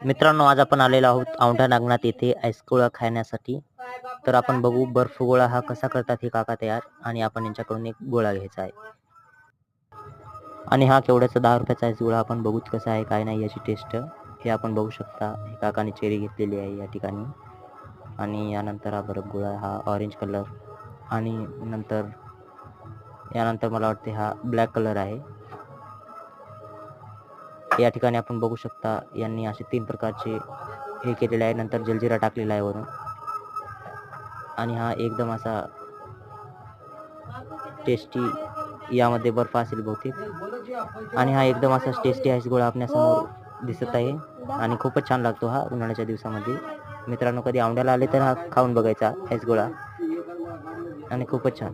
मित्रांनो, आज आपण आलेलो आहोत औंढा नागनाथ येथे आईसगोळा खाण्यासाठी. तर आपण बघू बर्फ गोळा हा कसा करतात हे काका तयार, आणि आपण यांच्याकडून एक गोळा घ्यायचा आहे. आणि हा केवढ्याचा 10 रुपयाचा आईसगोळा आपण बघूच कसा आहे काय नाही याची टेस्ट हे आपण बघू शकता. हे काकाने चेरी घेतलेली आहे या ठिकाणी. आणि यानंतर हा बर्फ गोळा हा ऑरेंज कलर, आणि यानंतर मला वाटते हा ब्लॅक कलर आहे. या ठिकाणी आपण बघू शकता यांनी असे 3 प्रकारचे हे केलेले आहे. नंतर जलजिरा टाकलेला आहे वरून, आणि हा एकदम असा टेस्टी, यामध्ये बर्फ असेल बहुतेक, आणि हा एकदम असा टेस्टी आईसगोळा आपल्यासमोर दिसत आहे. आणि खूपच छान लागतो हा उन्हाळ्याच्या दिवसामध्ये. मित्रांनो, कधी औंढ्याला आले तर हा खाऊन बघायचा आईसगोळा, आणि खूपच छान.